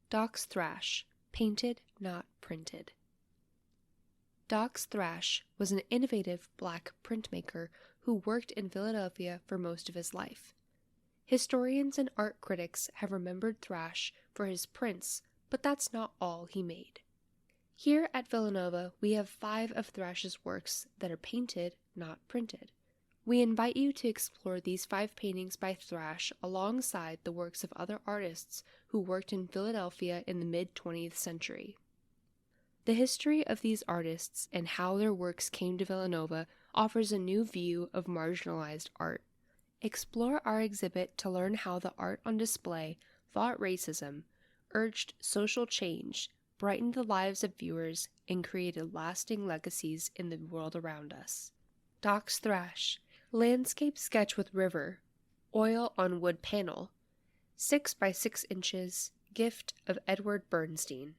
Doc's Thrash, painted, not printed. Doc's Thrash was an innovative black printmaker who worked in Philadelphia for most of his life. Historians and art critics have remembered Thrash for his prints, but that's not all he made. Here at Villanova, we have 5 of Thrash's works that are painted, not printed. We invite you to explore these 5 paintings by Thrash alongside the works of other artists who worked in Philadelphia in the mid-20th century. The history of these artists and how their works came to Villanova offers a new view of marginalized art. Explore our exhibit to learn how the art on display fought racism, urged social change, brightened the lives of viewers, and created lasting legacies in the world around us. Doc's Thrash, landscape sketch with river, oil on wood panel, 6 by 6 inches, gift of Edward Bernstein.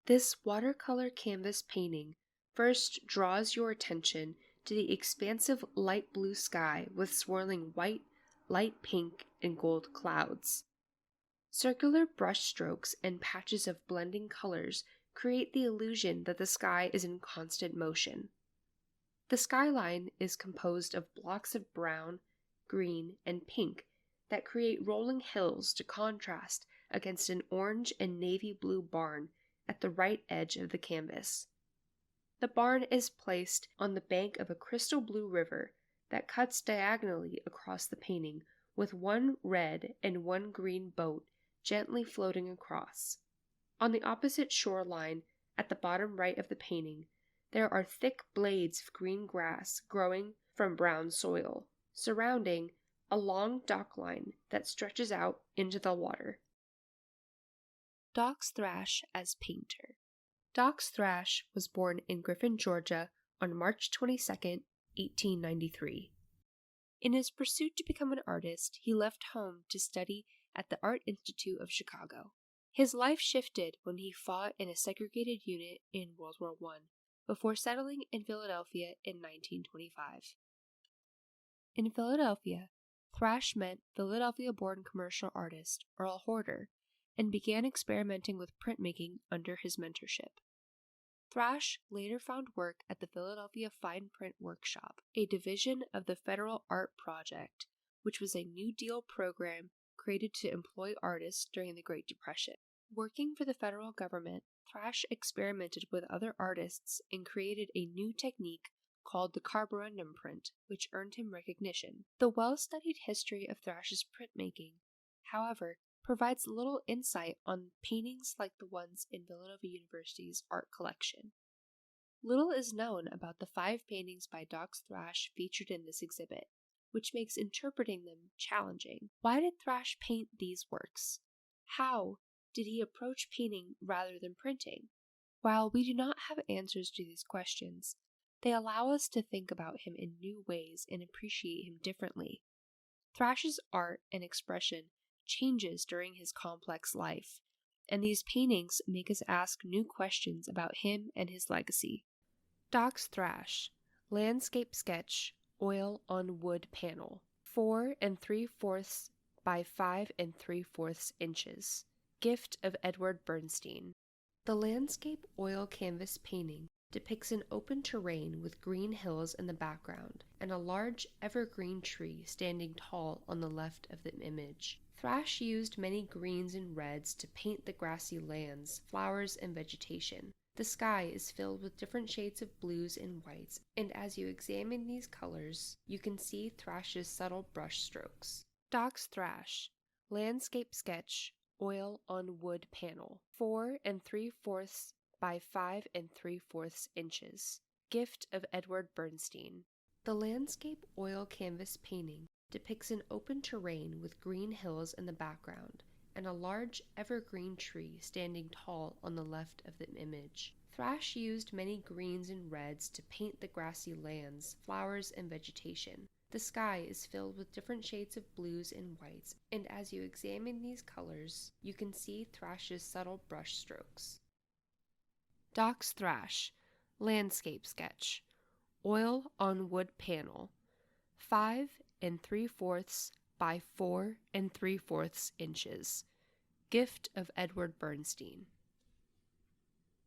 This watercolor canvas painting first draws your attention to the expansive light blue sky with swirling white, light pink, and gold clouds. Circular brush strokes and patches of blending colors create the illusion that the sky is in constant motion. The skyline is composed of blocks of brown, green, and pink that create rolling hills to contrast against an orange and navy blue barn at the right edge of the canvas. The barn is placed on the bank of a crystal blue river that cuts diagonally across the painting, with 1 red and 1 green boat gently floating across. On the opposite shoreline, at the bottom right of the painting, there are thick blades of green grass growing from brown soil, surrounding a long dock line that stretches out into the water. Doc's Thrash as painter. Doc's Thrash was born in Griffin, Georgia on March 22, 1893. In his pursuit to become an artist, he left home to study at the Art Institute of Chicago. His life shifted when he fought in a segregated unit in World War I, before settling in Philadelphia in 1925. In Philadelphia, Thrash met Philadelphia-born commercial artist Earl Horder and began experimenting with printmaking under his mentorship. Thrash later found work at the Philadelphia Fine Print Workshop, a division of the Federal Art Project, which was a New Deal program created to employ artists during the Great Depression. Working for the federal government, Thrash experimented with other artists and created a new technique called the carborundum print, which earned him recognition. The well-studied history of Thrash's printmaking, however, provides little insight on paintings like the ones in Villanova University's art collection. Little is known about the 5 paintings by Doc's Thrash featured in this exhibit, which makes interpreting them challenging. Why did Thrash paint these works? How did he approach painting rather than printing? While we do not have answers to these questions, they allow us to think about him in new ways and appreciate him differently. Thrash's art and expression changes during his complex life, and these paintings make us ask new questions about him and his legacy. Doc's Thrash, landscape sketch, oil on wood panel, 4 3/4 by 5 3/4 inches, gift of Edward Bernstein. The landscape oil canvas painting depicts an open terrain with green hills in the background and a large evergreen tree standing tall on the left of the image. Thrash used many greens and reds to paint the grassy lands, flowers, and vegetation. The sky is filled with different shades of blues and whites, and as you examine these colors, you can see Thrash's subtle brush strokes. Doc's Thrash, landscape sketch, oil on wood panel, 4 3/4 by 5 3/4 inches, gift of Edward Bernstein. The landscape oil canvas painting depicts an open terrain with green hills in the background and a large evergreen tree standing tall on the left of the image. Thrash used many greens and reds to paint the grassy lands, flowers, and vegetation. The sky is filled with different shades of blues and whites, and as you examine these colors, you can see Thrash's subtle brush strokes. Doc's Thrash, landscape sketch, oil on wood panel, 5 3/4 by 4 3/4 inches, Gift of Edward Bernstein.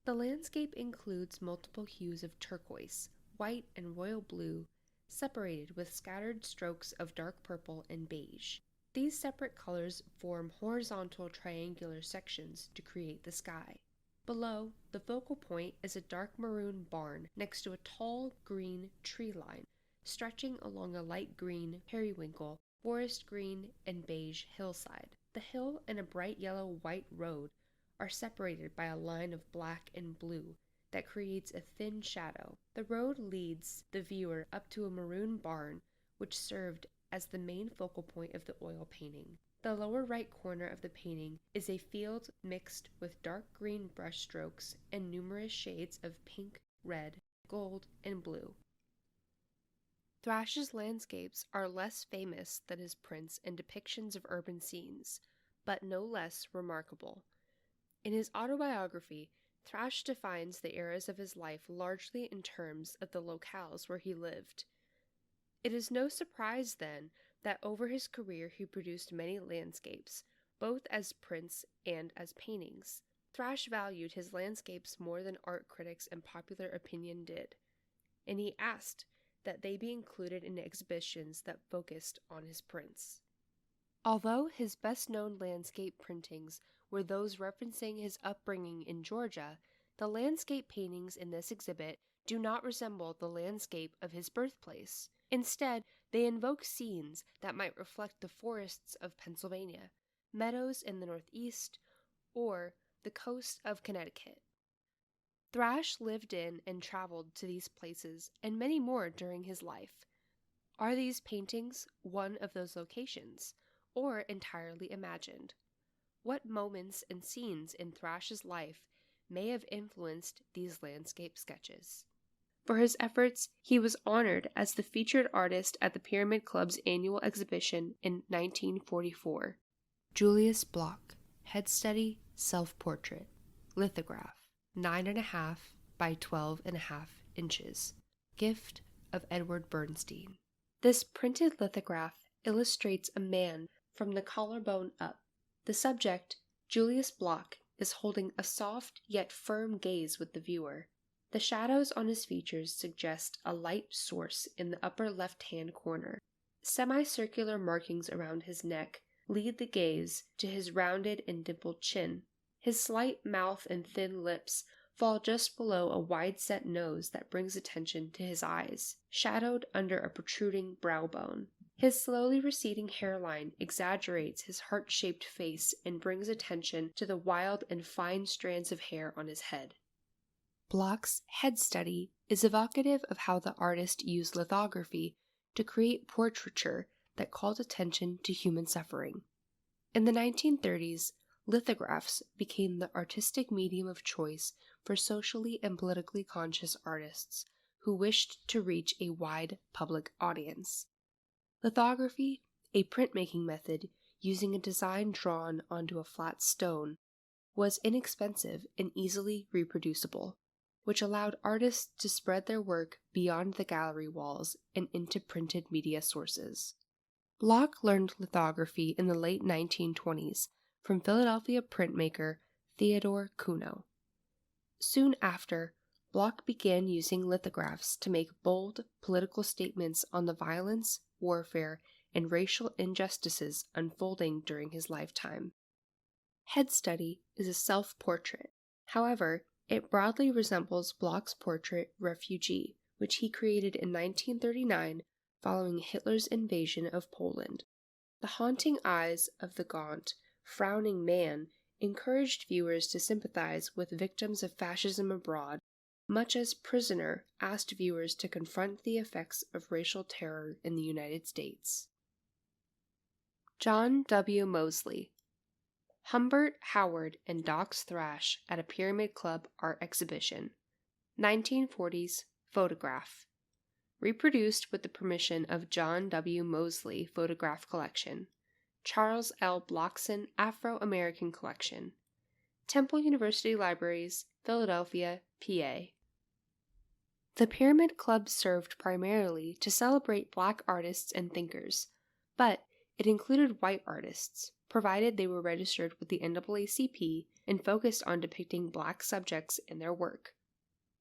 The landscape includes multiple hues of turquoise, white, and royal blue, separated with scattered strokes of dark purple and beige. These separate colors form horizontal triangular sections to create the sky. Below, the focal point is a dark maroon barn next to a tall green tree line, stretching along a light green, periwinkle, forest green, and beige hillside. The hill and a bright yellow-white road are separated by a line of black and blue that creates a thin shadow. The road leads the viewer up to a maroon barn, which served as the main focal point of the oil painting. The lower right corner of the painting is a field mixed with dark green brushstrokes and numerous shades of pink, red, gold, and blue. Thrash's landscapes are less famous than his prints and depictions of urban scenes, but no less remarkable. In his autobiography, Thrash defines the eras of his life largely in terms of the locales where he lived. It is no surprise, then, that over his career he produced many landscapes, both as prints and as paintings. Thrash valued his landscapes more than art critics and popular opinion did, and he asked that they be included in exhibitions that focused on his prints. Although his best-known landscape printings were those referencing his upbringing in Georgia, the landscape paintings in this exhibit do not resemble the landscape of his birthplace. Instead, they invoke scenes that might reflect the forests of Pennsylvania, meadows in the Northeast, or the coast of Connecticut. Thrash lived in and traveled to these places and many more during his life. Are these paintings one of those locations, or entirely imagined? What moments and scenes in Thrash's life may have influenced these landscape sketches? For his efforts, he was honored as the featured artist at the Pyramid Club's annual exhibition in 1944. Julius Block, Head Study, Self-Portrait, Lithograph, 9.5 by 12.5 inches. Gift of Edward Bernstein. This printed lithograph illustrates a man from the collarbone up. The subject, Julius Block, is holding a soft yet firm gaze with the viewer. The shadows on his features suggest a light source in the upper left-hand corner. Semicircular markings around his neck lead the gaze to his rounded and dimpled chin. His slight mouth and thin lips fall just below a wide-set nose that brings attention to his eyes, shadowed under a protruding brow bone. His slowly receding hairline exaggerates his heart-shaped face and brings attention to the wild and fine strands of hair on his head. Block's head study is evocative of how the artist used lithography to create portraiture that called attention to human suffering. In the 1930s, lithographs became the artistic medium of choice for socially and politically conscious artists who wished to reach a wide public audience. Lithography, a printmaking method using a design drawn onto a flat stone, was inexpensive and easily reproducible, which allowed artists to spread their work beyond the gallery walls and into printed media sources. Block learned lithography in the late 1920s from Philadelphia printmaker Theodore Cuno. Soon after, Block began using lithographs to make bold political statements on the violence, warfare, and racial injustices unfolding during his lifetime. Head Study is a self-portrait. However, it broadly resembles Block's portrait Refugee, which he created in 1939 following Hitler's invasion of Poland. The haunting eyes of the gaunt, frowning man encouraged viewers to sympathize with victims of fascism abroad, much as Prisoner asked viewers to confront the effects of racial terror in the United States. John W. Mosley. Humbert Howard and Docs Thrash at a Pyramid Club art exhibition. 1940s photograph. Reproduced with the permission of John W. Mosley Photograph Collection. Charles L. Blockson Afro-American Collection. Temple University Libraries, Philadelphia, PA. The Pyramid Club served primarily to celebrate Black artists and thinkers, but It included white artists, provided they were registered with the NAACP and focused on depicting Black subjects in their work.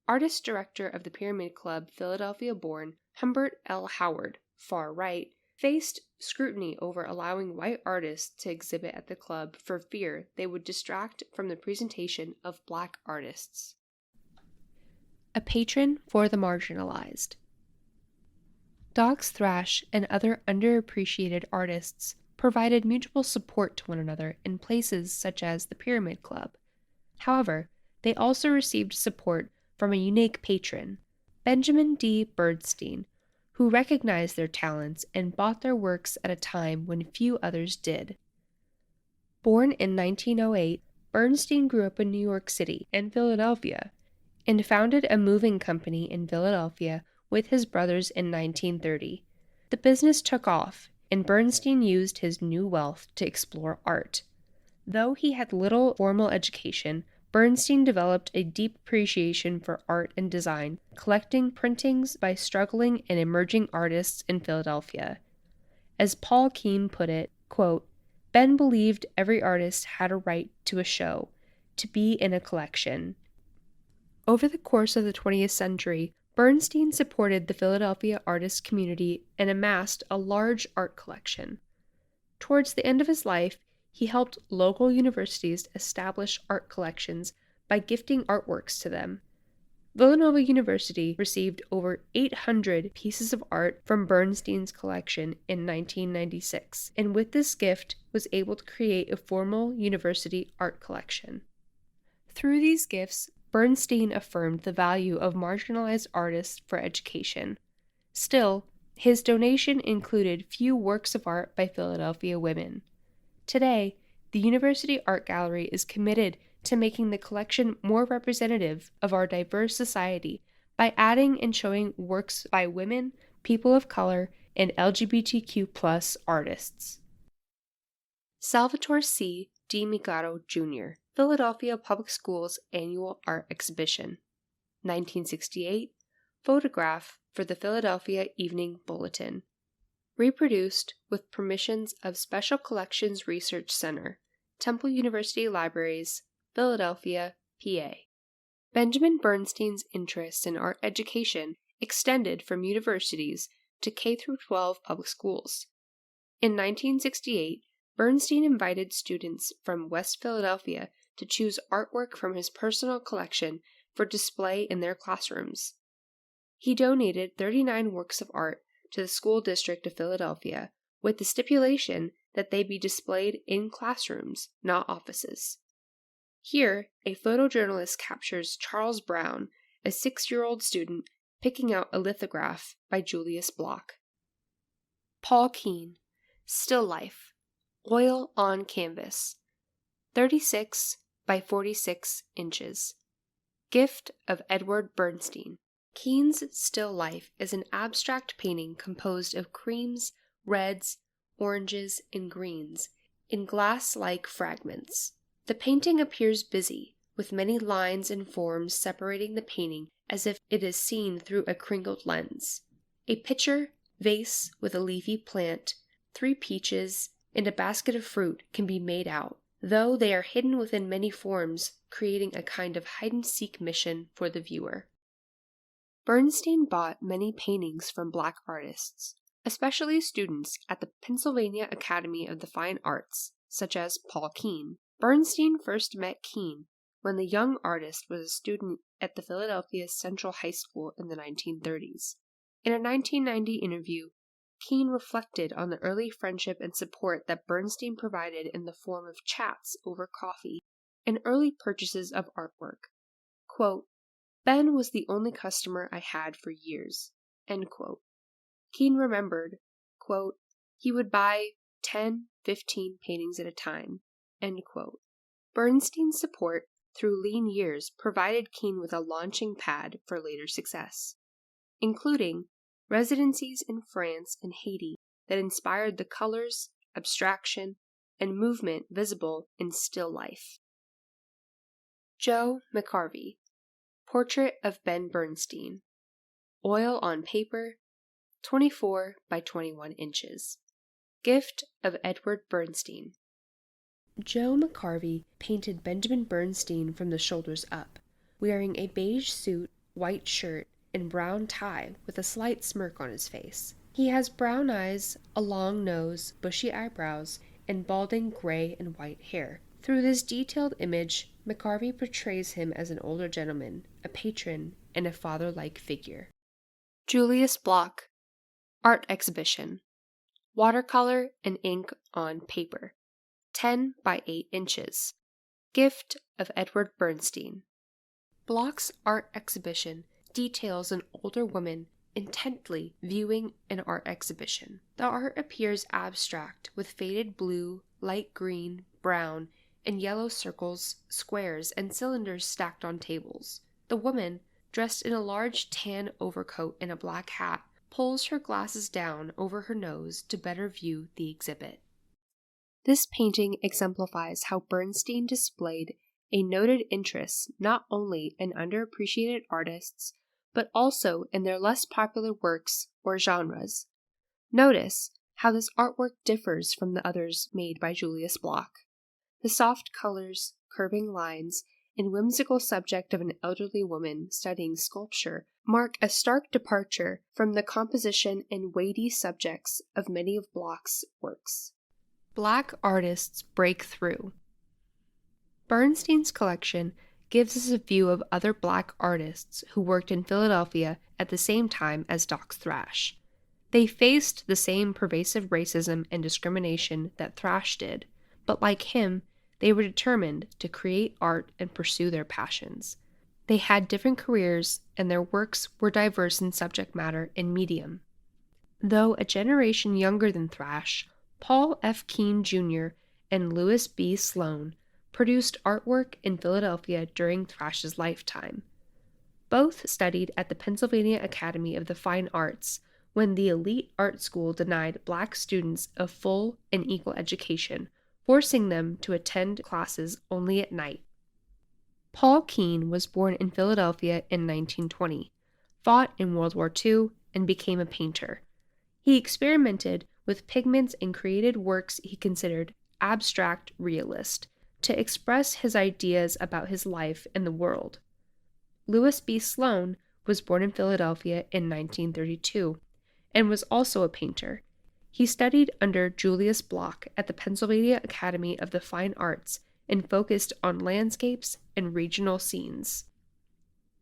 Artist director of the Pyramid Club, Philadelphia-born Humbert L. Howard, far right, faced scrutiny over allowing white artists to exhibit at the club for fear they would distract from the presentation of Black artists. A patron for the marginalized. Dogs Thrash and other underappreciated artists provided mutual support to one another in places such as the Pyramid Club. However, they also received support from a unique patron, Benjamin D. Bernstein, who recognized their talents and bought their works at a time when few others did. Born in 1908, Bernstein grew up in New York City and Philadelphia, and founded a moving company in Philadelphia with his brothers in 1930. The business took off, and Bernstein used his new wealth to explore art. Though he had little formal education, Bernstein developed a deep appreciation for art and design, collecting printings by struggling and emerging artists in Philadelphia. As Paul Keen put it, quote, "Ben believed every artist had a right to a show, to be in a collection." Over the course of the 20th century, Bernstein supported the Philadelphia artist community and amassed a large art collection. Towards the end of his life, he helped local universities establish art collections by gifting artworks to them. Villanova University received over 800 pieces of art from Bernstein's collection in 1996, and with this gift was able to create a formal university art collection. Through these gifts, Bernstein affirmed the value of marginalized artists for education. Still, his donation included few works of art by Philadelphia women. Today, the University Art Gallery is committed to making the collection more representative of our diverse society by adding and showing works by women, people of color, and LGBTQ+ artists. Salvatore C. DiMigaro, Jr., Philadelphia Public Schools Annual Art Exhibition. 1968, photograph for the Philadelphia Evening Bulletin. Reproduced with permissions of Special Collections Research Center, Temple University Libraries, Philadelphia, PA. Benjamin Bernstein's interest in art education extended from universities to K-12 public schools. In 1968, Bernstein invited students from West Philadelphia to choose artwork from his personal collection for display in their classrooms. He donated 39 works of art to the School District of Philadelphia, with the stipulation that they be displayed in classrooms, not offices. Here, a photojournalist captures Charles Brown, a 6-year-old student, picking out a lithograph by Julius Bloch. Paul Keen, Still Life, Oil on Canvas, 36 by 46 inches. Gift of Edward Bernstein. Keen's Still Life is an abstract painting composed of creams, reds, oranges, and greens in glass-like fragments. The painting appears busy, with many lines and forms separating the painting as if it is seen through a crinkled lens. A pitcher, vase with a leafy plant, 3 peaches, and a basket of fruit can be made out, though they are hidden within many forms, creating a kind of hide-and-seek mission for the viewer. Bernstein bought many paintings from Black artists, especially students at the Pennsylvania Academy of the Fine Arts, such as Paul Keen. Bernstein first met Keen when the young artist was a student at the Philadelphia Central High School in the 1930s. In a 1990 interview, Keen reflected on the early friendship and support that Bernstein provided in the form of chats over coffee and early purchases of artwork. Quote, "Ben was the only customer I had for years." End quote. Keen remembered, quote, "He would buy 10, 15 paintings at a time." End quote. Bernstein's support through lean years provided Keen with a launching pad for later success, including residencies in France and Haiti that inspired the colors, abstraction, and movement visible in Still Life. Joe McCarvey, Portrait of Ben Bernstein, Oil on Paper, 24 by 21 inches. Gift of Edward Bernstein. Joe McCarvey painted Benjamin Bernstein from the shoulders up, wearing a beige suit, white shirt, and brown tie with a slight smirk on his face. He has brown eyes, a long nose, bushy eyebrows, and balding gray and white hair. Through this detailed image, McCarvey portrays him as an older gentleman, a patron, and a father-like figure. Julius Block. Art exhibition. Watercolor and ink on paper. 10 by 8 inches. Gift of Edward Bernstein. Block's art exhibition details an older woman intently viewing an art exhibition. The art appears abstract, with faded blue, light green, brown, and yellow circles, squares, and cylinders stacked on tables. The woman, dressed in a large tan overcoat and a black hat, pulls her glasses down over her nose to better view the exhibit. This painting exemplifies how Bernstein displayed a noted interest not only in underappreciated artists, but also in their less popular works or genres. Notice how this artwork differs from the others made by Julius Block. The soft colors, curving lines, and whimsical subject of an elderly woman studying sculpture mark a stark departure from the composition and weighty subjects of many of Block's works. Black artists break through. Bernstein's collection gives us a view of other Black artists who worked in Philadelphia at the same time as Doc Thrash. They faced the same pervasive racism and discrimination that Thrash did, but like him, they were determined to create art and pursue their passions. They had different careers, and their works were diverse in subject matter and medium. Though a generation younger than Thrash, Paul F. Keen Jr. and Louis B. Sloan produced artwork in Philadelphia during Thrash's lifetime. Both studied at the Pennsylvania Academy of the Fine Arts when the elite art school denied Black students a full and equal education, forcing them to attend classes only at night. Paul Keen was born in Philadelphia in 1920, fought in World War II, and became a painter. He experimented with pigments and created works he considered abstract realist to express his ideas about his life and the world. Louis B. Sloan was born in Philadelphia in 1932 and was also a painter. He studied under Julius Block at the Pennsylvania Academy of the Fine Arts and focused on landscapes and regional scenes.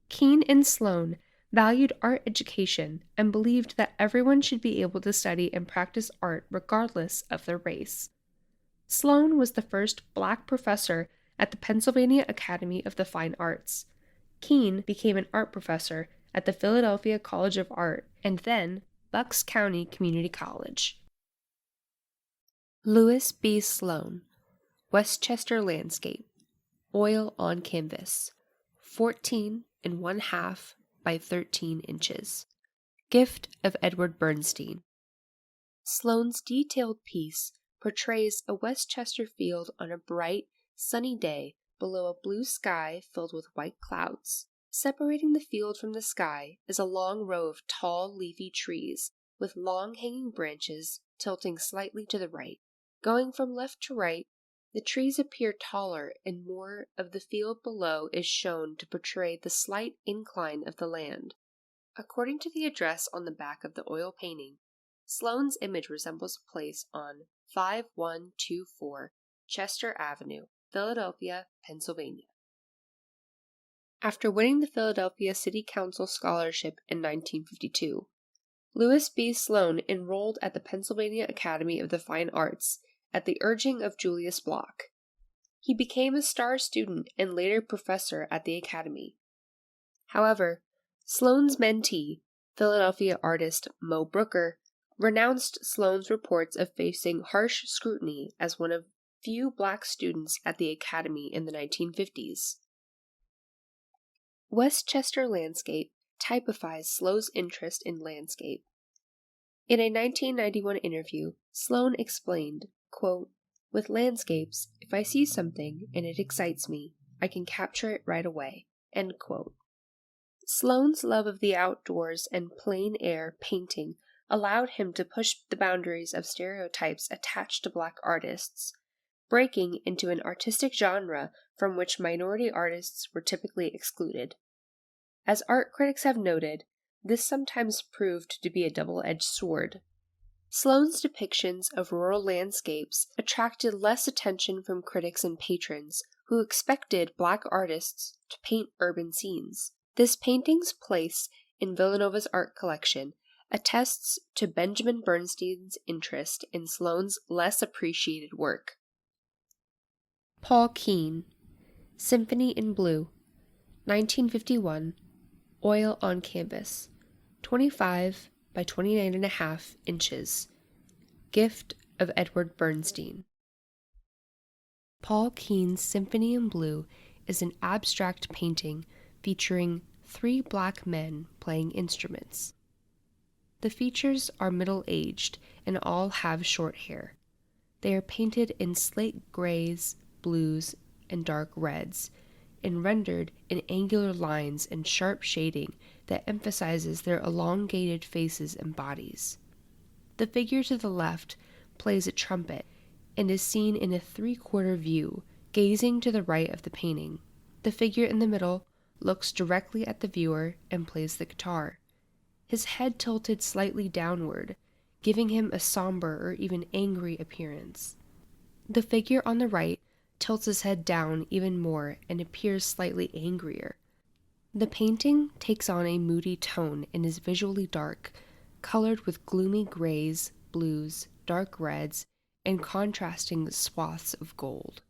Keen and Sloan valued art education and believed that everyone should be able to study and practice art regardless of their race. Sloan was the first Black professor at the Pennsylvania Academy of the Fine Arts. Keen became an art professor at the Philadelphia College of Art and then Bucks County Community College. Louis B. Sloan. Westchester Landscape. Oil on canvas. 14 1/2 by 13 inches. Gift of Edward Bernstein. Sloan's detailed piece portrays a Westchester field on a bright, sunny day below a blue sky filled with white clouds. Separating the field from the sky is a long row of tall, leafy trees with long hanging branches tilting slightly to the right. Going from left to right, the trees appear taller and more of the field below is shown to portray the slight incline of the land. According to the address on the back of the oil painting, Sloan's image resembles a place on 5124 Chester Avenue, Philadelphia, Pennsylvania. After winning the Philadelphia City Council Scholarship in 1952, Louis B. Sloan enrolled at the Pennsylvania Academy of the Fine Arts at the urging of Julius Block. He became a star student and later professor at the Academy. However, Sloan's mentee, Philadelphia artist Mo Brooker, renounced Sloan's reports of facing harsh scrutiny as one of few Black students at the Academy in the 1950s. Westchester Landscape typifies Sloan's interest in landscape. In a 1991 interview, Sloan explained, quote, "With landscapes, if I see something and it excites me, I can capture it right away." End quote. Sloan's love of the outdoors and plein air painting allowed him to push the boundaries of stereotypes attached to Black artists, breaking into an artistic genre from which minority artists were typically excluded. As art critics have noted, this sometimes proved to be a double-edged sword. Sloane's depictions of rural landscapes attracted less attention from critics and patrons who expected Black artists to paint urban scenes. This painting's place in Villanova's art collection attests to Benjamin Bernstein's interest in Sloane's less appreciated work. Paul Keen, Symphony in Blue, 1951, oil on canvas, 25 by 29.5 inches, gift of Edward Bernstein. Paul Keen's Symphony in Blue is an abstract painting featuring 3 Black men playing instruments. The features are middle-aged and all have short hair. They are painted in slate grays, blues, and dark reds, and rendered in angular lines and sharp shading that emphasizes their elongated faces and bodies. The figure to the left plays a trumpet and is seen in a 3/4 view, gazing to the right of the painting. The figure in the middle looks directly at the viewer and plays the guitar, his head tilted slightly downward, giving him a somber or even angry appearance. The figure on the right tilts his head down even more and appears slightly angrier. The painting takes on a moody tone and is visually dark, colored with gloomy grays, blues, dark reds, and contrasting swaths of gold.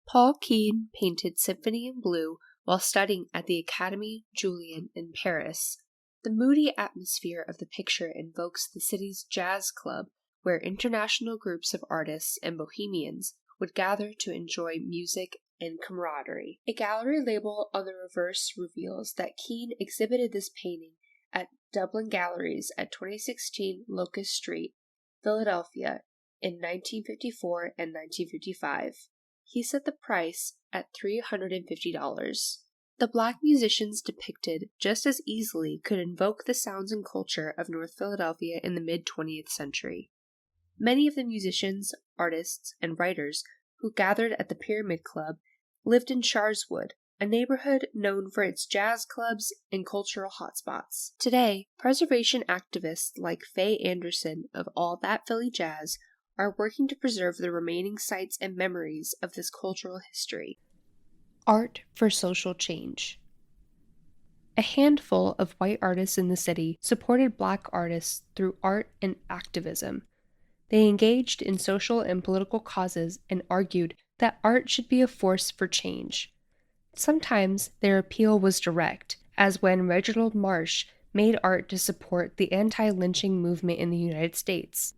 Paul Keen painted Symphony in Blue while studying at the Académie Julian in Paris. The moody atmosphere of the picture invokes the city's jazz club, where international groups of artists and bohemians would gather to enjoy music and camaraderie. A gallery label on the reverse reveals that Keen exhibited this painting at Dublin Galleries at 2016 Locust Street, Philadelphia, in 1954 and 1955. He set the price at $350. The Black musicians depicted just as easily could invoke the sounds and culture of North Philadelphia in the mid-20th century. Many of the musicians, artists, and writers who gathered at the Pyramid Club lived in Sharswood, a neighborhood known for its jazz clubs and cultural hotspots. Today, preservation activists like Faye Anderson of All That Philly Jazz are working to preserve the remaining sites and memories of this cultural history. Art for social change. A handful of white artists in the city supported Black artists through art and activism. They engaged in social and political causes and argued that art should be a force for change. Sometimes their appeal was direct, as when Reginald Marsh made art to support the anti-lynching movement in the United States.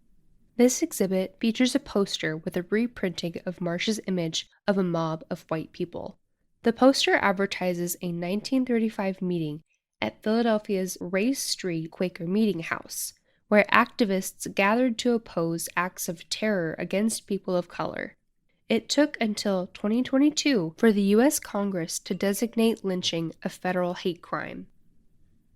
This exhibit features a poster with a reprinting of Marsh's image of a mob of white people. The poster advertises a 1935 meeting at Philadelphia's Race Street Quaker Meeting House, where activists gathered to oppose acts of terror against people of color. It took until 2022 for the U.S. Congress to designate lynching a federal hate crime.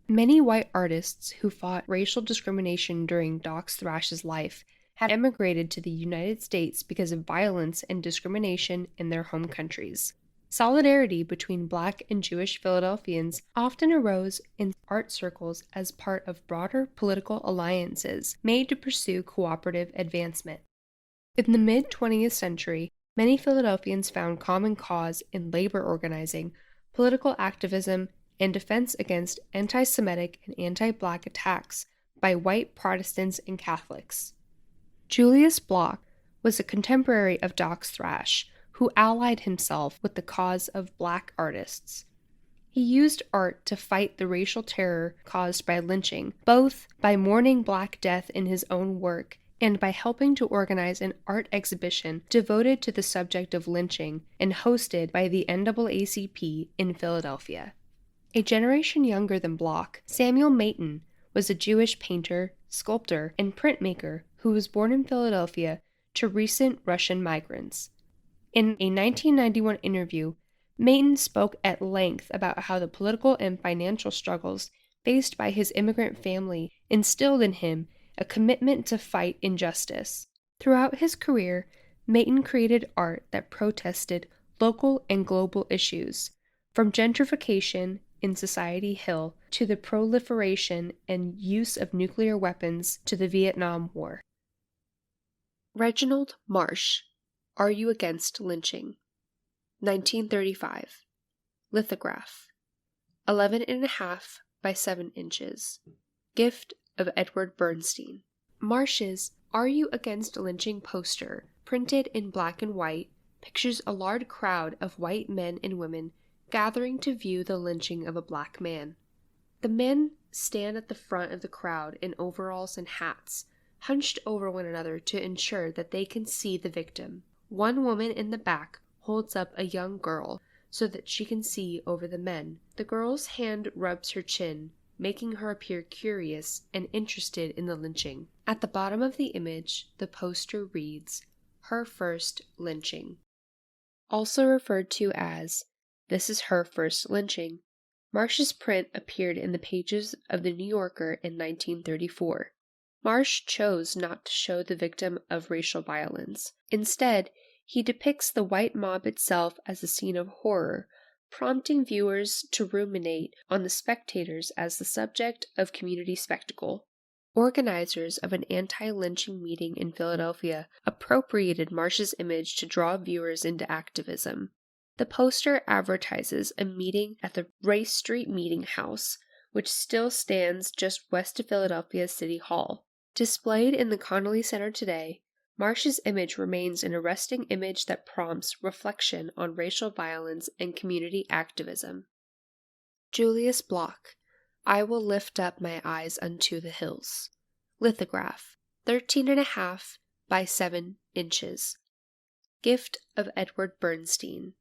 Many white artists who fought racial discrimination during Doc Thrash's life had emigrated to the United States because of violence and discrimination in their home countries. Solidarity between Black and Jewish Philadelphians often arose in art circles as part of broader political alliances made to pursue cooperative advancement. In the mid-20th century, many Philadelphians found common cause in labor organizing, political activism, and defense against anti-Semitic and anti-Black attacks by white Protestants and Catholics. Julius Block was a contemporary of Doc Thrash, who allied himself with the cause of Black artists. He used art to fight the racial terror caused by lynching, both by mourning Black death in his own work and by helping to organize an art exhibition devoted to the subject of lynching and hosted by the NAACP in Philadelphia. A generation younger than Block, Samuel Mayton was a Jewish painter, sculptor, and printmaker who was born in Philadelphia to recent Russian migrants. In a 1991 interview, Mayton spoke at length about how the political and financial struggles faced by his immigrant family, instilled in him a commitment to fight injustice. Throughout his career, Maton created art that protested local and global issues, from gentrification in Society Hill to the proliferation and use of nuclear weapons to the Vietnam War. Reginald Marsh, Are You Against Lynching? 1935. Lithograph. 11.5 by 7 inches. Gift of Edward Bernstein. Marsh's Are You Against Lynching poster, printed in black and white, pictures a large crowd of white men and women gathering to view the lynching of a black man. The men stand at the front of the crowd in overalls and hats, hunched over one another to ensure that they can see the victim. One woman in the back holds up a young girl so that she can see over the men. The girl's hand rubs her chin, making her appear curious and interested in the lynching. At the bottom of the image, the poster reads, Her First Lynching. Also referred to as, This is Her First Lynching, Marsh's print appeared in the pages of The New Yorker in 1934. Marsh chose not to show the victim of racial violence. Instead, he depicts the white mob itself as a scene of horror, prompting viewers to ruminate on the spectators as the subject of community spectacle. Organizers of an anti-lynching meeting in Philadelphia appropriated Marsh's image to draw viewers into activism. The poster advertises a meeting at the Race Street Meeting House, which still stands just west of Philadelphia's City Hall. Displayed in the Connolly Center today, Marsh's image remains an arresting image that prompts reflection on racial violence and community activism. Julius Block, I Will Lift Up My Eyes Unto the Hills. Lithograph, 13.5 by 7 inches. Gift of Edward Bernstein.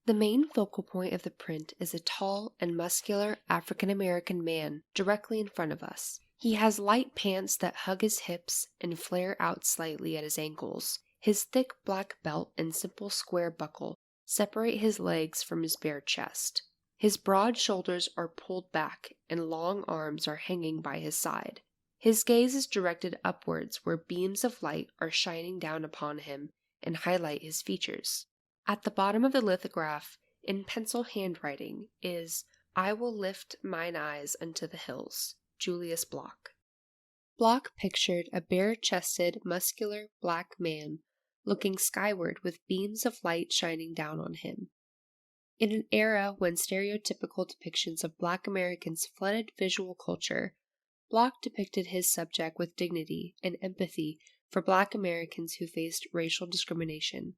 The main focal point of the print is a tall and muscular African-American man directly in front of us. He has light pants that hug his hips and flare out slightly at his ankles. His thick black belt and simple square buckle separate his legs from his bare chest. His broad shoulders are pulled back and long arms are hanging by his side. His gaze is directed upwards where beams of light are shining down upon him and highlight his features. At the bottom of the lithograph, in pencil handwriting, is I Will Lift Mine Eyes Unto the Hills. Julius Block. Block pictured a bare-chested, muscular black man looking skyward with beams of light shining down on him. In an era when stereotypical depictions of Black Americans flooded visual culture, Block depicted his subject with dignity and empathy for Black Americans who faced racial discrimination.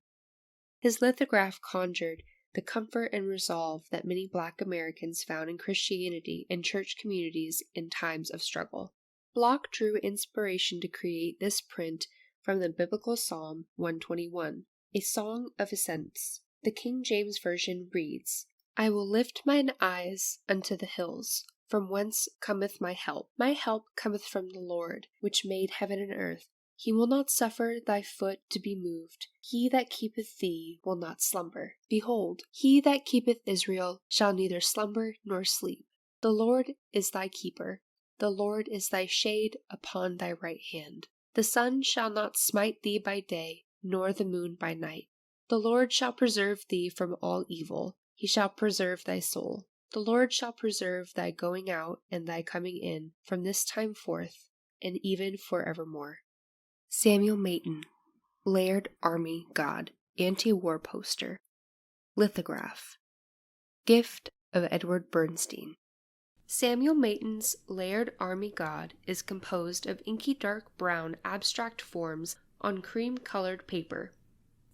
His lithograph conjured the comfort and resolve that many Black Americans found in Christianity and church communities in times of struggle. Block drew inspiration to create this print from the biblical Psalm 121, a song of ascents. The King James Version reads, I will lift mine eyes unto the hills, from whence cometh my help. My help cometh from the Lord, which made heaven and earth. He will not suffer thy foot to be moved. He that keepeth thee will not slumber. Behold, he that keepeth Israel shall neither slumber nor sleep. The Lord is thy keeper. The Lord is thy shade upon thy right hand. The sun shall not smite thee by day, nor the moon by night. The Lord shall preserve thee from all evil. He shall preserve thy soul. The Lord shall preserve thy going out and thy coming in from this time forth, and even forevermore. Samuel Maton, Laird Army God, anti-war poster. Lithograph. Gift of Edward Bernstein. Samuel Maton's Laird Army God is composed of inky dark brown abstract forms on cream-colored paper.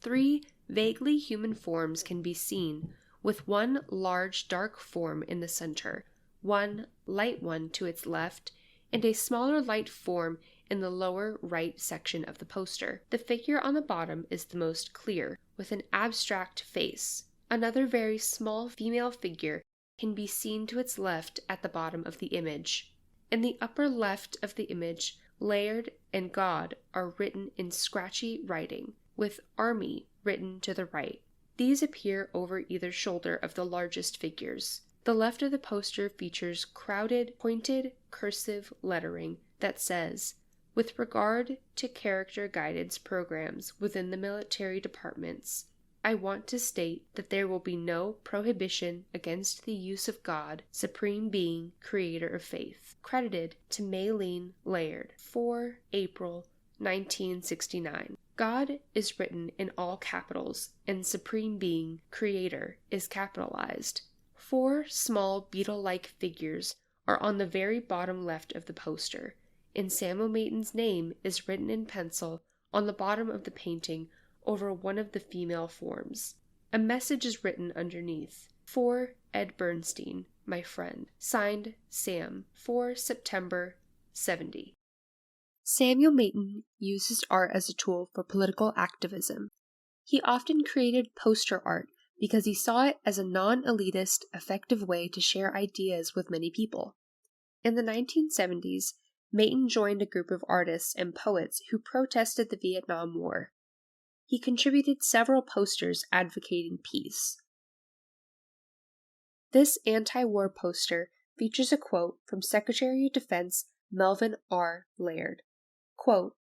3 vaguely human forms can be seen, with one large dark form in the center, one light one to its left, and a smaller light form in the lower right section of the poster. The figure on the bottom is the most clear, with an abstract face. Another very small female figure can be seen to its left at the bottom of the image. In the upper left of the image, Laird and God are written in scratchy writing, with Army written to the right. These appear over either shoulder of the largest figures. The left of the poster features crowded, pointed, cursive lettering that says, "With regard to character guidance programs within the military departments, I want to state that there will be no prohibition against the use of God, Supreme Being, Creator of Faith." Credited to Maylene Laird, 4 April 1969. God is written in all capitals, and Supreme Being, Creator, is capitalized. 4 small beetle-like figures are on the very bottom left of the poster, and Samuel Mayton's name is written in pencil on the bottom of the painting over one of the female forms. A message is written underneath. "For Ed Bernstein, my friend. Signed, Sam. 4 September 70. Samuel Mayton used his art as a tool for political activism. He often created poster art because he saw it as a non-elitist, effective way to share ideas with many people. In the 1970s, Mayton joined a group of artists and poets who protested the Vietnam War. He contributed several posters advocating peace. This anti-war poster features a quote from Secretary of Defense Melvin R. Laird. Quote,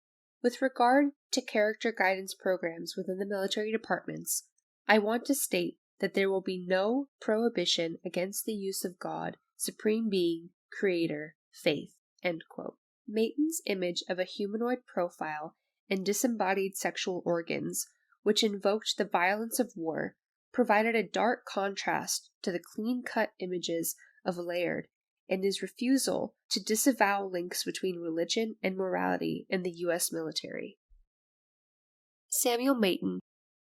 "With regard to character guidance programs within the military departments, I want to state that there will be no prohibition against the use of God, Supreme Being, Creator, Faith." End quote. Mayton's image of a humanoid profile and disembodied sexual organs, which invoked the violence of war, provided a dark contrast to the clean-cut images of Laird and his refusal to disavow links between religion and morality in the U.S. military. Samuel Mayton,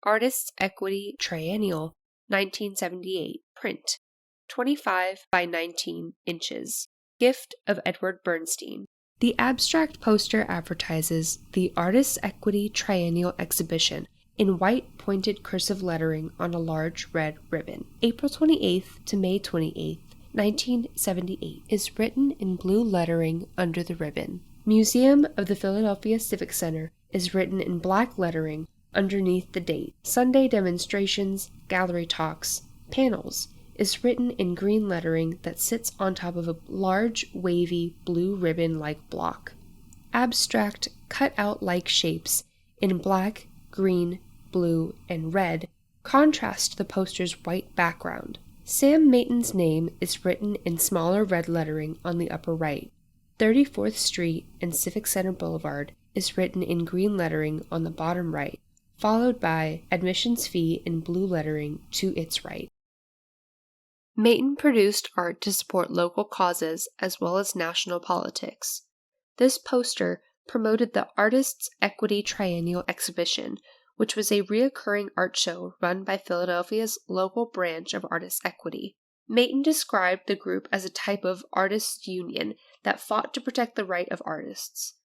Artists' Equity Triennial, 1978, print, 25 by 19 inches, gift of Edward Bernstein. The abstract poster advertises the Artists' Equity Triennial Exhibition in white pointed cursive lettering on a large red ribbon. April 28th to May 28th, 1978 is written in blue lettering under the ribbon. Museum of the Philadelphia Civic Center is written in black lettering underneath the date. Sunday demonstrations, gallery talks, panels is written in green lettering that sits on top of a large, wavy, blue ribbon-like block. Abstract, cut-out-like shapes in black, green, blue, and red contrast the poster's white background. Sam Mayton's name is written in smaller red lettering on the upper right. 34th Street and Civic Center Boulevard is written in green lettering on the bottom right, followed by admissions fee in blue lettering to its right. Mayton produced art to support local causes as well as national politics. This poster promoted the Artists' Equity Triennial Exhibition, which was a reoccurring art show run by Philadelphia's local branch of Artists' Equity. Mayton described the group as a type of artists' union that fought to protect the right of artists.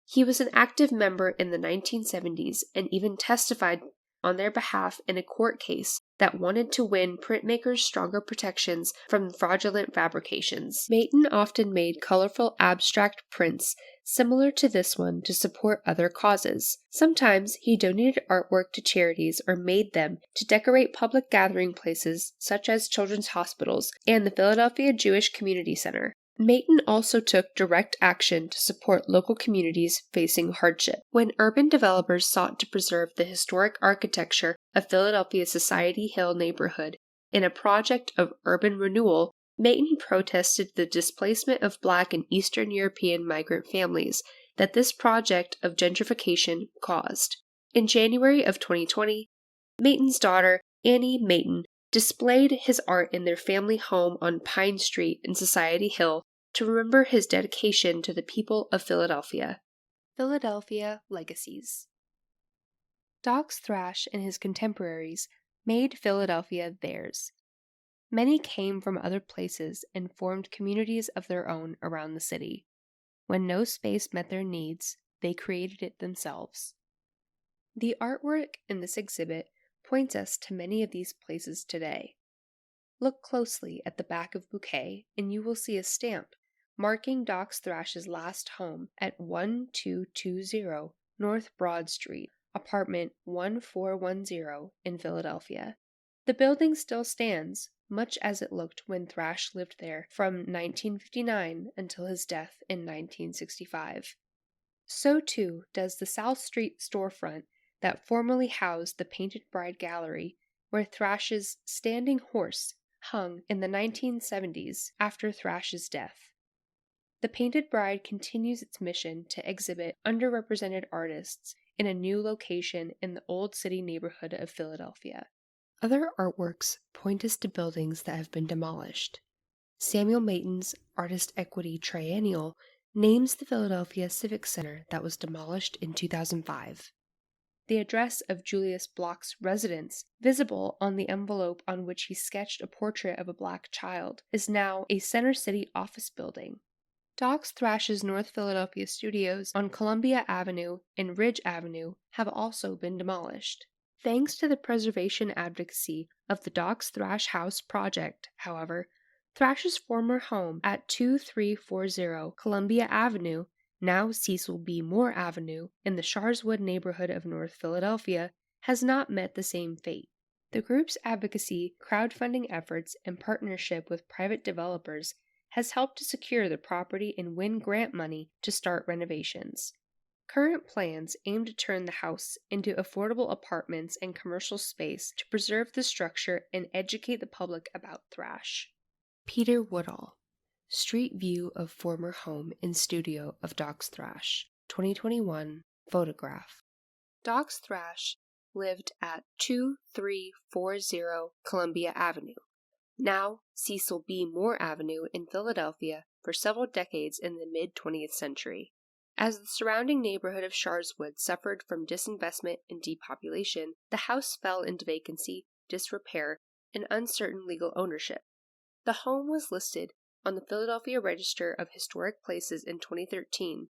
He was an active member in the 1970s and even testified on their behalf in a court case that wanted to win printmakers stronger protections from fraudulent fabrications. Mayton often made colorful abstract prints similar to this one to support other causes. Sometimes he donated artwork to charities or made them to decorate public gathering places such as children's hospitals and the Philadelphia Jewish Community Center. Mayton also took direct action to support local communities facing hardship. When urban developers sought to preserve the historic architecture of Philadelphia's Society Hill neighborhood in a project of urban renewal, Mayton protested the displacement of Black and Eastern European migrant families that this project of gentrification caused. In January of 2020, Mayton's daughter, Annie Mayton, displayed his art in their family home on Pine Street in Society Hill to remember his dedication to the people of Philadelphia. Philadelphia Legacies. Doc Thrash and his contemporaries made Philadelphia theirs. Many came from other places and formed communities of their own around the city. When no space met their needs, they created it themselves. The artwork in this exhibit points us to many of these places today. Look closely at the back of Bouquet, and you will see a stamp marking Doc Thrash's last home at 1220 North Broad Street, apartment 1410 in Philadelphia. The building still stands, much as it looked when Thrash lived there from 1959 until his death in 1965. So too does the South Street storefront that formerly housed the Painted Bride Gallery, where Thrash's standing horse hung in the 1970s after Thrash's death. The Painted Bride continues its mission to exhibit underrepresented artists in a new location in the Old City neighborhood of Philadelphia. Other artworks point us to buildings that have been demolished. Samuel Mayton's Artist Equity Triennial names the Philadelphia Civic Center that was demolished in 2005. The address of Julius Bloch's residence, visible on the envelope on which he sketched a portrait of a black child, is now a Center City office building. Docs Thrash's North Philadelphia studios on Columbia Avenue and Ridge Avenue have also been demolished. Thanks to the preservation advocacy of the Docs Thrash House project, however, Thrash's former home at 2340 Columbia Avenue, now Cecil B. Moore Avenue, in the Sharswood neighborhood of North Philadelphia, has not met the same fate. The group's advocacy, crowdfunding efforts, and partnership with private developers has helped to secure the property and win grant money to start renovations. Current plans aim to turn the house into affordable apartments and commercial space to preserve the structure and educate the public about Thrash. Peter Woodall, Street View of Former Home and Studio of Docs Thrash, 2021, photograph. Docs Thrash lived at 2340 Columbia Avenue, now Cecil B. Moore Avenue in Philadelphia, for several decades in the mid-20th century. As the surrounding neighborhood of Sharswood suffered from disinvestment and depopulation, the house fell into vacancy, disrepair, and uncertain legal ownership. The home was listed on the Philadelphia Register of Historic Places in 2013,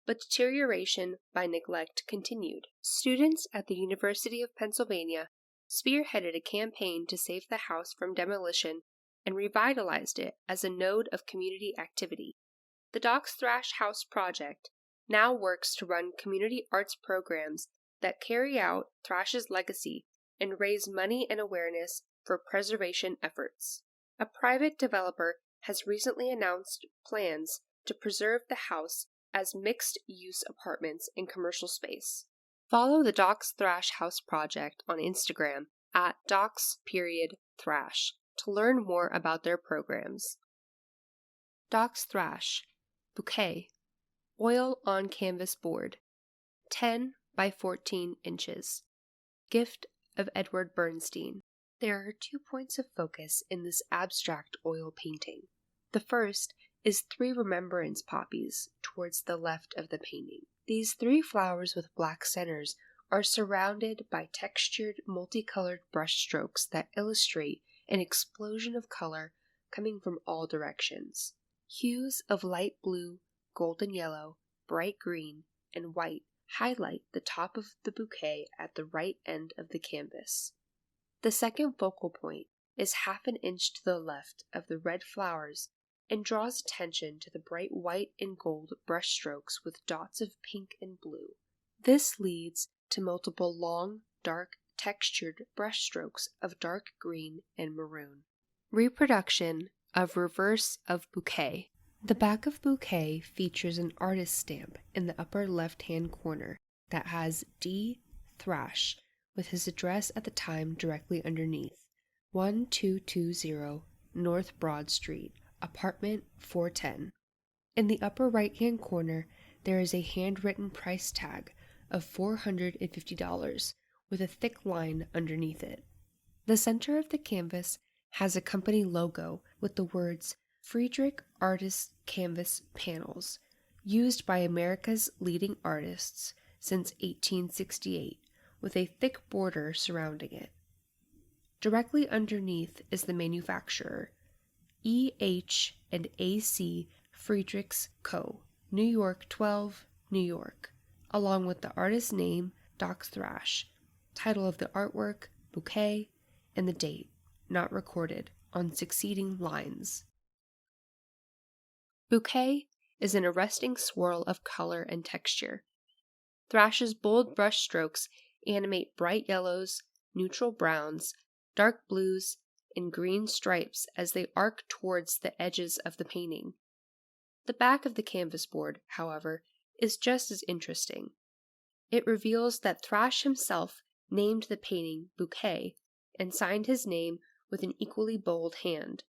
but deterioration by neglect continued. Students at the University of Pennsylvania spearheaded a campaign to save the house from demolition and revitalized it as a node of community activity. The Docs Thrash House project now works to run community arts programs that carry out Thrash's legacy and raise money and awareness for preservation efforts. A private developer has recently announced plans to preserve the house as mixed-use apartments and commercial space. Follow the Docs Thrash House project on Instagram at docs.thrash to learn more about their programs. Docs Thrash Bouquet, oil on canvas board, 10 by 14 inches. Gift of Edward Bernstein. There are 2 points of focus in this abstract oil painting. The first is 3 remembrance poppies towards the left of the painting. These 3 flowers with black centers are surrounded by textured, multicolored brushstrokes that illustrate an explosion of color coming from all directions. Hues of light blue, golden yellow, bright green, and white highlight the top of the bouquet at the right end of the canvas. The second focal point is half an inch to the left of the red flowers and draws attention to the bright white and gold brushstrokes with dots of pink and blue. This leads to multiple long, dark, textured brushstrokes of dark green and maroon. Reproduction of reverse of bouquet. The back of bouquet features an artist stamp in the upper left-hand corner that has D. Thrash with his address at the time directly underneath, 1220 North Broad Street, apartment 410. In the upper right-hand corner, there is a handwritten price tag of $450 with a thick line underneath it. The center of the canvas has a company logo with the words Friedrich Artist Canvas Panels, used by America's leading artists since 1868, with a thick border surrounding it. Directly underneath is the manufacturer, E.H.&A.C. Friedrichs Co., New York 12, New York, along with the artist's name, Docs Thrash, title of the artwork, bouquet, and the date, not recorded, on succeeding lines. Bouquet is an arresting swirl of color and texture. Thrash's bold brush strokes animate bright yellows, neutral browns, dark blues, and green stripes as they arc towards the edges of the painting. The back of the canvas board, however, is just as interesting. It reveals that Thrash himself named the painting Bouquet and signed his name with an equally bold hand.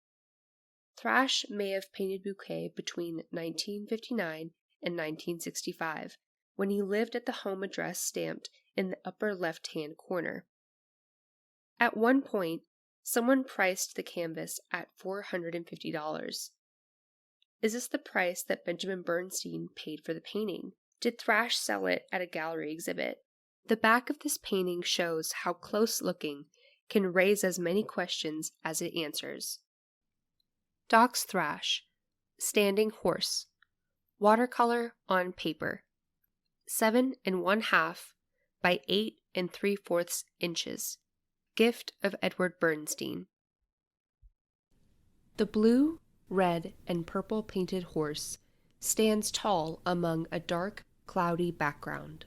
Thrash may have painted Bouquet between 1959 and 1965, when he lived at the home address stamped in the upper left-hand corner. At one point, someone priced the canvas at $450. Is this the price that Benjamin Bernstein paid for the painting? Did Thrash sell it at a gallery exhibit? The back of this painting shows how close looking can raise as many questions as it answers. Doc's Thrash, Standing Horse, watercolor on paper, 7 1/2 by 8 3/4 inches, gift of Edward Bernstein. The blue, red, and purple painted horse stands tall among a dark, cloudy background.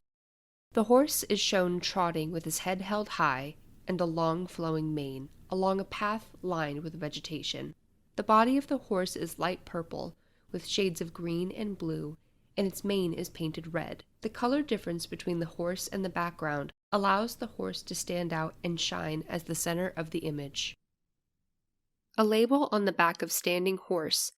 The horse is shown trotting with his head held high and a long flowing mane along a path lined with vegetation. The body of the horse is light purple with shades of green and blue, and its mane is painted red. The color difference between the horse and the background allows the horse to stand out and shine as the center of the image. A label on the back of Standing Horse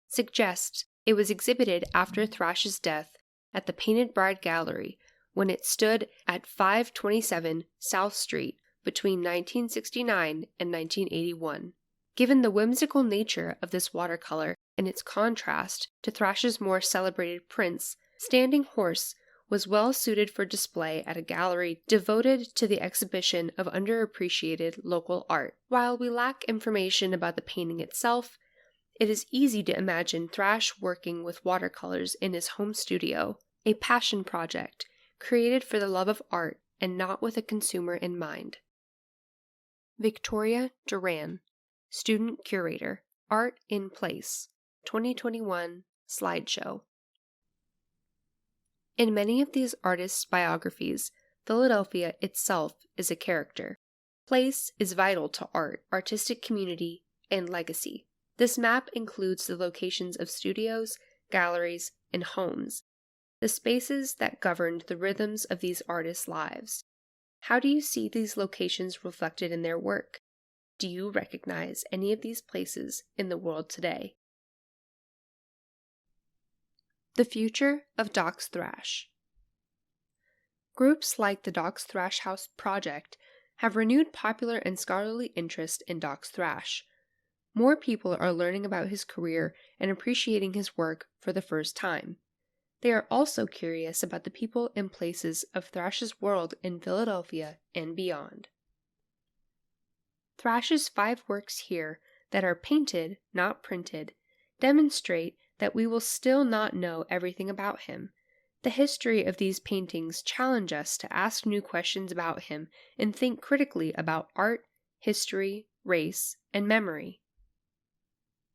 suggests it was exhibited after Thrash's death at the Painted Bride Gallery when it stood at 527 South Street between 1969 and 1981. Given the whimsical nature of this watercolor and its contrast to Thrash's more celebrated prints, Standing Horse was well suited for display at a gallery devoted to the exhibition of underappreciated local art. While we lack information about the painting itself, it is easy to imagine Thrash working with watercolors in his home studio, a passion project created for the love of art and not with a consumer in mind. Victoria Duran, Student Curator, Art in Place, 2021 slideshow. In many of these artists' biographies, Philadelphia itself is a character. Place is vital to art, artistic community, and legacy. This map includes the locations of studios, galleries, and homes, the spaces that governed the rhythms of these artists' lives. How do you see these locations reflected in their work? Do you recognize any of these places in the world today? The future of Doc's Thrash. Groups like the Doc's Thrash House Project have renewed popular and scholarly interest in Doc's Thrash. More people are learning about his career and appreciating his work for the first time. They are also curious about the people and places of Thrash's world in Philadelphia and beyond. Thrash's 5 works here that are painted, not printed, demonstrate that we will still not know everything about him. The history of these paintings challenge us to ask new questions about him and think critically about art, history, race, and memory.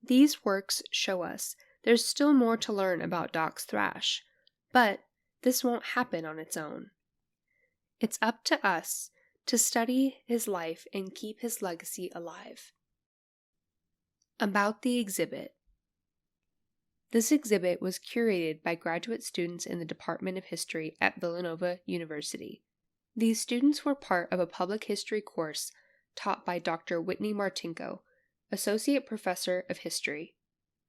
These works show us there's still more to learn about Doc's Thrash, but this won't happen on its own. It's up to us to study his life and keep his legacy alive. About the exhibit. This exhibit was curated by graduate students in the Department of History at Villanova University. These students were part of a public history course taught by Dr. Whitney Martinko, Associate Professor of History.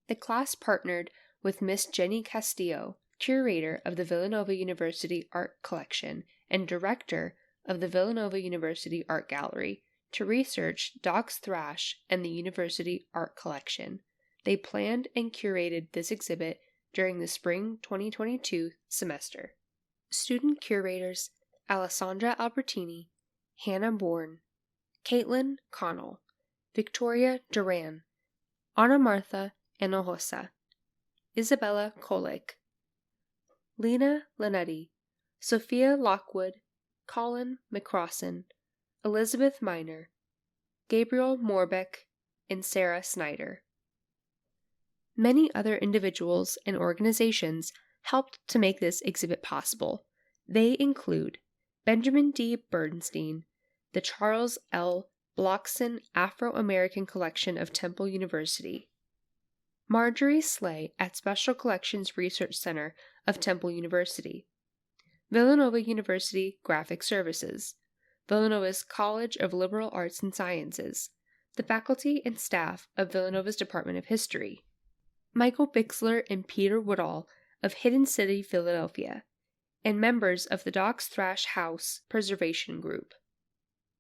The class partnered with Miss Jenny Castillo, curator of the Villanova University Art Collection and director of the Villanova University Art Gallery, to research Doc's Thrash and the University Art Collection. They planned and curated this exhibit during the spring 2022 semester. Student curators Alessandra Albertini, Hannah Bourne, Caitlin Connell, Victoria Duran, Ana Martha Enojosa, Isabella Kolick, Lena Lenetti, Sophia Lockwood, Colin McCrossan, Elizabeth Miner, Gabriel Morbeck, and Sarah Snyder. Many other individuals and organizations helped to make this exhibit possible. They include Benjamin D. Bernstein, the Charles L. Blockson Afro-American Collection of Temple University. Marjorie Slay at Special Collections Research Center of Temple University. Villanova University Graphic Services. Villanova's College of Liberal Arts and Sciences. The faculty and staff of Villanova's Department of History. Michael Bixler and Peter Woodall of Hidden City, Philadelphia, and members of the Docks Thrash House Preservation Group.